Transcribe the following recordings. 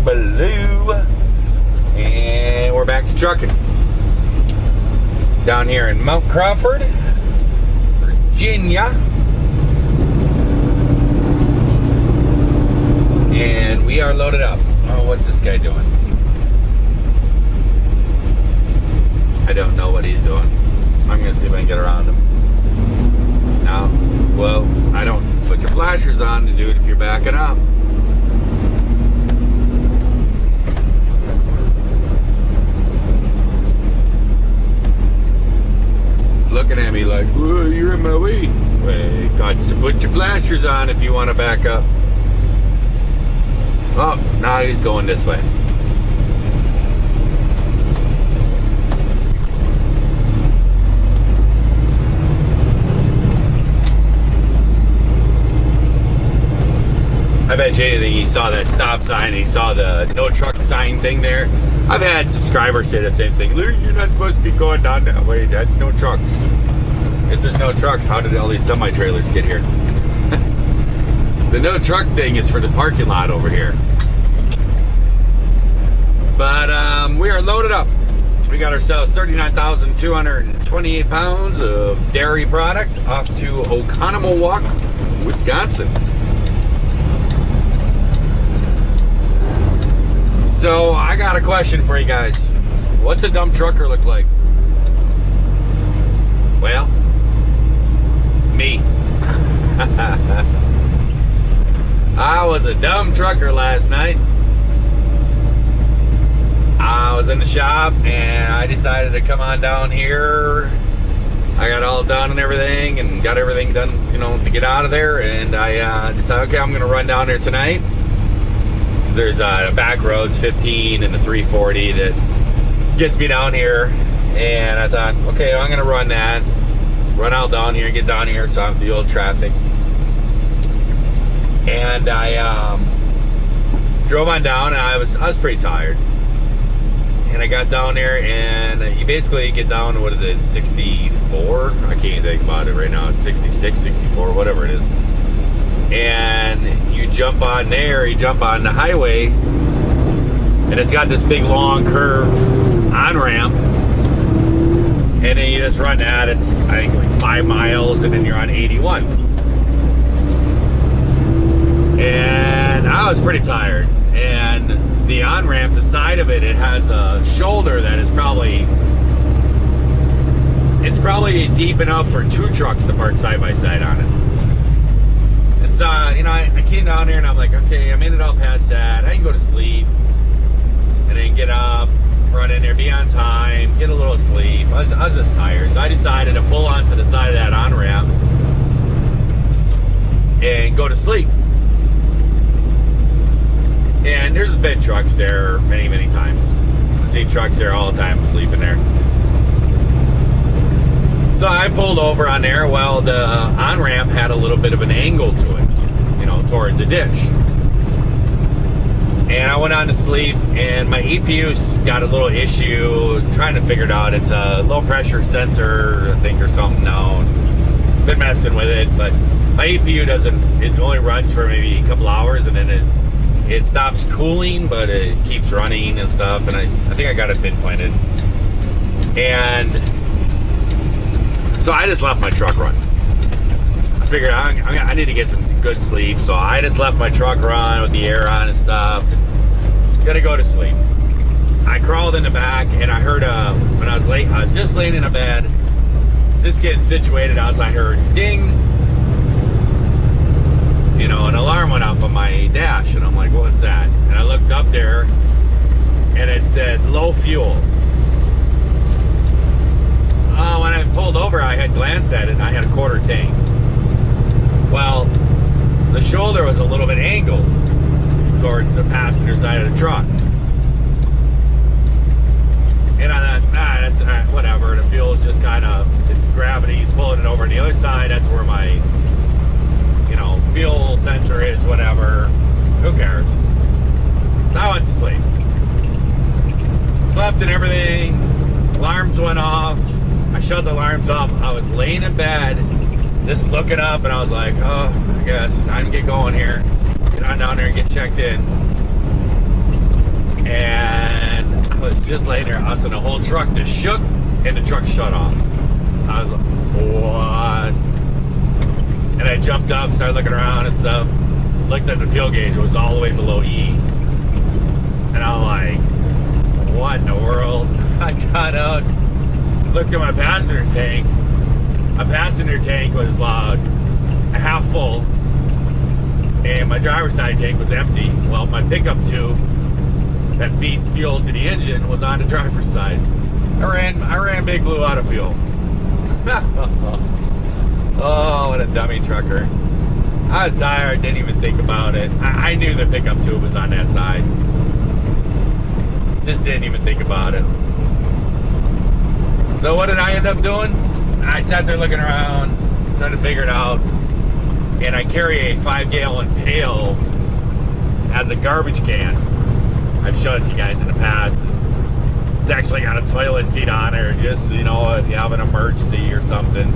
blue. And we're back to trucking. Down here in Mount Crawford, Virginia. And we are loaded up. Oh, what's this guy doing? I don't know what he's doing. I'm gonna see if I can get around him. Now, well, I don't put your flashers on to do it if you're backing up. He's looking at me like, whoa, you're in my way. Well, got to put your flashers on if you want to back up. Oh, now he's going this way. I bet you anything he saw that stop sign, he saw the no truck sign thing there. I've had subscribers say the same thing. You're not supposed to be going down that way. That's no trucks. If there's no trucks, how did all these semi-trailers get here? The no truck thing is for the parking lot over here. But we are loaded up. We got ourselves 39,228 pounds of dairy product off to Oconomowoc, Wisconsin. So I got a question for you guys. What's a dumb trucker look like? Well, me. I was a dumb trucker last night. I was in the shop and I decided to come on down here. I got all done and everything and got everything done, you know, to get out of there. And I decided, okay, I'm going to run down there tonight. There's a back roads 15 and the 340 that gets me down here. And I thought, okay, I'm going to run that. Run out down here, get down here so I don't have to deal with traffic. And I drove on down, and I was pretty tired. And I got down there, and you basically get down to, what is it, 64? I can't even think about it right now. It's 66, 64, whatever it is. And you jump on there, you jump on the highway, and it's got this big long curve on-ramp. And then you just run that. It's, I think, like 5 miles, and then you're on 81. And I was pretty tired. And the on-ramp, the side of it, it has a shoulder that is probably, it's probably deep enough for 2 trucks to park side by side on it. And so, you know, I came down here and I'm like, okay, I made it all past that. I can go to sleep and then get up, run in there, be on time, get a little sleep. I was just tired. So I decided to pull onto the side of that on-ramp and go to sleep. And there's been trucks there many, many times. I see trucks there all the time, sleeping there. So I pulled over on there. Well, the on-ramp had a little bit of an angle to it, you know, towards a ditch. And I went on to sleep, and my EPU's got a little issue, trying to figure it out. It's a low pressure sensor, I think, or something now. Been messing with it, but my EPU doesn't, it only runs for maybe a couple hours, and then it stops cooling, but it keeps running and stuff, and I think I got it pinpointed. And so I just left my truck running. I figured I need to get some good sleep, so I just left my truck run with the air on and stuff. Gonna go to sleep. I crawled in the back, and I heard when I was late, I was just laying in a bed, just getting situated. I heard ding. You know, an alarm went off on my dash, and I'm like, what's that? And I looked up there, and it said low fuel. When I pulled over, I had glanced at it, and I had a quarter tank. Well, the shoulder was a little bit angled towards the passenger side of the truck. And I thought, that's whatever. The fuel is just kind of, it's gravity's pulling it over on the other side. That's where my, you know, fuel sensor is, whatever. Who cares? So I went to sleep. Slept and everything. Alarms went off. I shut the alarms off. I was laying in bed, just looking up, and I was like, oh, I guess it's time to get going here. Get on down there and get checked in. And I was just laying there. All of a sudden, the whole truck just shook and the truck shut off. I was like, what? And I jumped up, started looking around and stuff. Looked at the fuel gauge, it was all the way below E. And I'm like, what in the world? I got out, looked at my passenger tank. My passenger tank was about a half full, and my driver's side tank was empty. Well, my pickup tube that feeds fuel to the engine was on the driver's side. I ran Big Blue out of fuel. Oh, what a dummy trucker. I was tired, didn't even think about it. I knew the pickup tube was on that side. Just didn't even think about it. So what did I end up doing? I sat there looking around, trying to figure it out. And I carry a 5-gallon pail as a garbage can. I've shown it to you guys in the past. It's actually got a toilet seat on it, just, you know, if you have an emergency or something.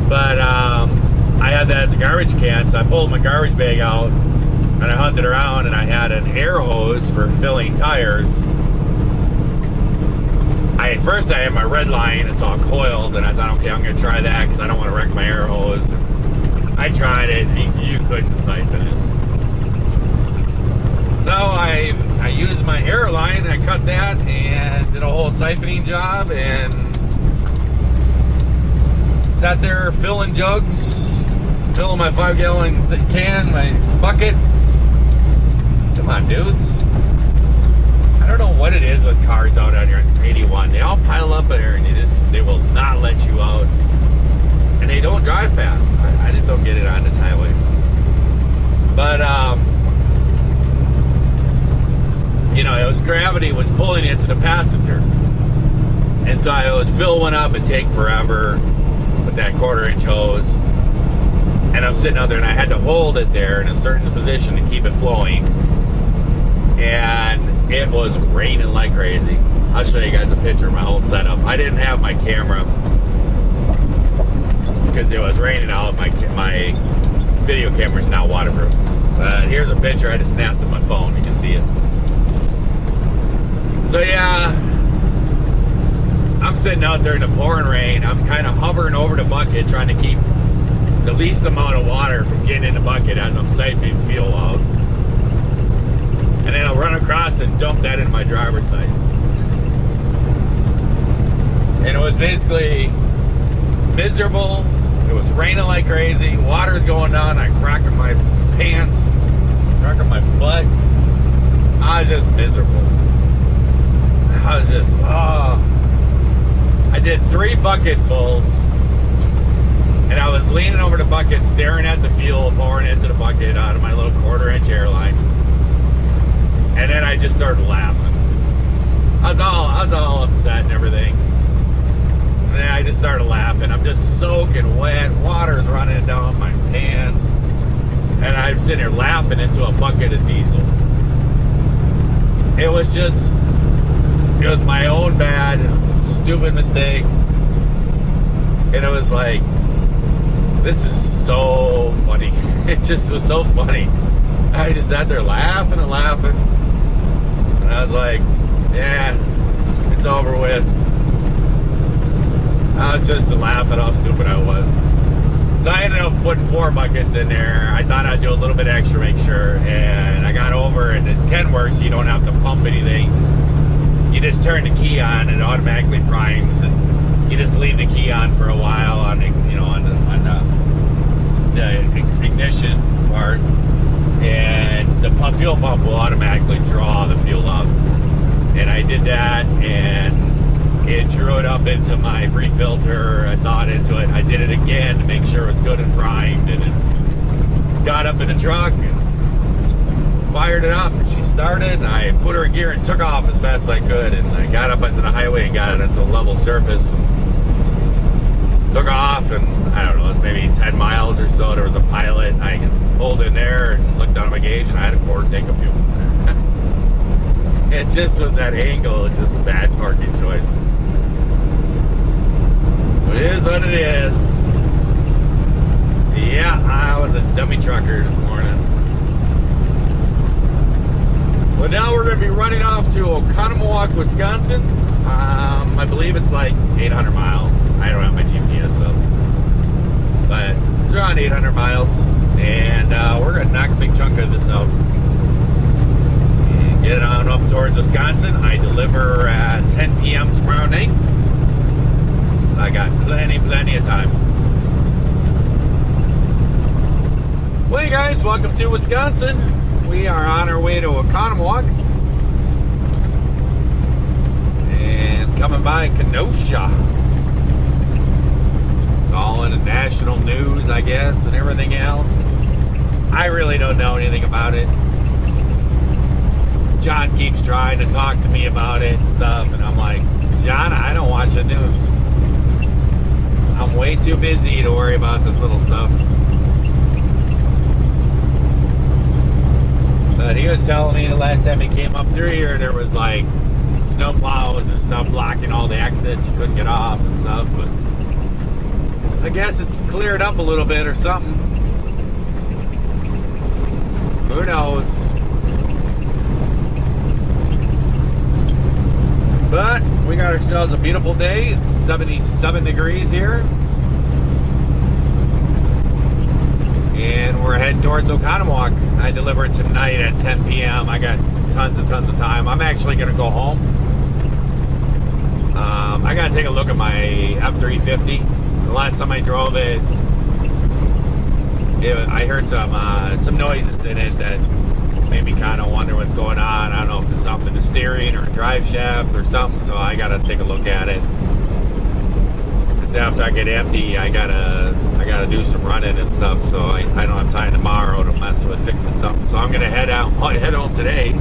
But I had that as a garbage can, so I pulled my garbage bag out and I hunted around, and I had an air hose for filling tires. At first I had my red line, it's all coiled, and I thought, okay, I'm going to try that because I don't want to wreck my air hose. I tried it, you couldn't siphon it. So I used my air line, I cut that and did a whole siphoning job, and sat there filling jugs, filling my 5-gallon can, my bucket. Come on, dudes. I don't know what it is with cars out here on 81. They all pile up there and they will not let you out. And they don't drive fast. I just don't get it on this highway. But, you know, it was gravity was pulling into the passenger. And so I would fill one up and take forever with that 1/4-inch hose. And I'm sitting out there and I had to hold it there in a certain position to keep it flowing. And it was raining like crazy. I'll show you guys a picture of my whole setup. I didn't have my camera because it was raining out. My video camera is not waterproof. But here's a picture I just snapped to my phone. You can see it. So yeah, I'm sitting out there in the pouring rain. I'm kind of hovering over the bucket trying to keep the least amount of water from getting in the bucket as I'm siphoning fuel out. And then I'll run across and dump that in my driver's side. And it was basically miserable. It was raining like crazy. Water's going down. I'm cracking my pants, cracking my butt. I was just miserable. I was just, oh. I did 3 bucketfuls. And I was leaning over the bucket, staring at the fuel, pouring into the bucket out of my little 1/4-inch airline. And then I just started laughing. I was all upset and everything. And then I just started laughing. I'm just soaking wet. Water's running down my pants. And I'm sitting here laughing into a bucket of diesel. It was my own bad, stupid mistake. And it was like, this is so funny. It just was so funny. I just sat there laughing and laughing. And I was like, yeah, it's over with. I was just laughing how stupid I was. So I ended up putting 4 buckets in there. I thought I'd do a little bit extra, make sure. And I got over, and it can work so you don't have to pump anything. You just turn the key on and it automatically primes, and you just leave the key on for a while on the, you know, on the ignition part, and the fuel pump will automatically draw the fuel up. And I did that, and it drew it up into my pre-filter. I saw it into it. I did it again to make sure it was good and primed, and it got up in the truck and fired it up, and she started, and I put her in gear and took off as fast as I could, and I got up into the highway and got it into the level surface and took off. And I don't know, it was maybe 10 miles or so. There was a pilot. I pulled in there and looked down my gauge, and I had a 1/4 tank of fuel. It just was that angle. It's just a bad parking choice. But it is what it is. So yeah, I was a dummy trucker this morning. But now we're going to be running off to Oconomowoc, Wisconsin. I believe it's like 800 miles. I don't have my GPS up. But it's around 800 miles. And we're going to knock a big chunk of this out. And get on up towards Wisconsin. I deliver at 10 p.m. tomorrow night. So I got plenty of time. Well, hey guys, welcome to Wisconsin. We are on our way to Oconomowoc. And coming by Kenosha. It's all in the national news, I guess, and everything else. I really don't know anything about it. John keeps trying to talk to me about it and stuff, and I'm like, John, I don't watch the news. I'm way too busy to worry about this little stuff. But he was telling me the last time he came up through here, there was like snow plows and stuff blocking all the exits. You couldn't get off and stuff. But I guess it's cleared up a little bit or something. Who knows? But we got ourselves a beautiful day. It's 77 degrees here. And we're heading towards Oconomowoc. I deliver it tonight at 10 p.m. I got tons of time. I'm actually going to go home. I got to take a look at my F350. The last time I drove it, I heard some noises in it that made me kind of wonder what's going on. I don't know if it's something in the steering or a drive shaft or something, so I got to take a look at it. Because after I get empty, I gotta do some running and stuff, so I don't have time tomorrow to mess with fixing something. So I'm gonna head home today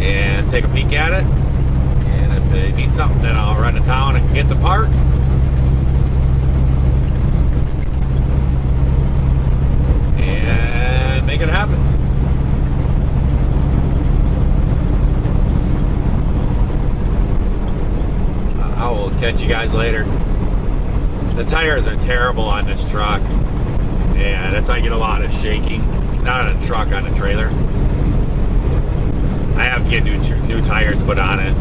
and take a peek at it. And if they need something, then I'll run to town and get the part. And make it happen. I will catch you guys later. The tires are terrible on this truck. Yeah, that's how I get a lot of shaking. Not on a truck, on a trailer. I have to get new tires put on it.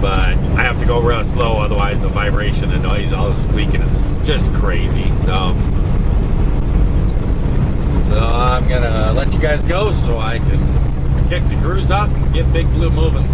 But I have to go real slow, otherwise the vibration, the noise, all the squeaking is just crazy. So I'm gonna let you guys go so I can kick the cruise up and get Big Blue moving.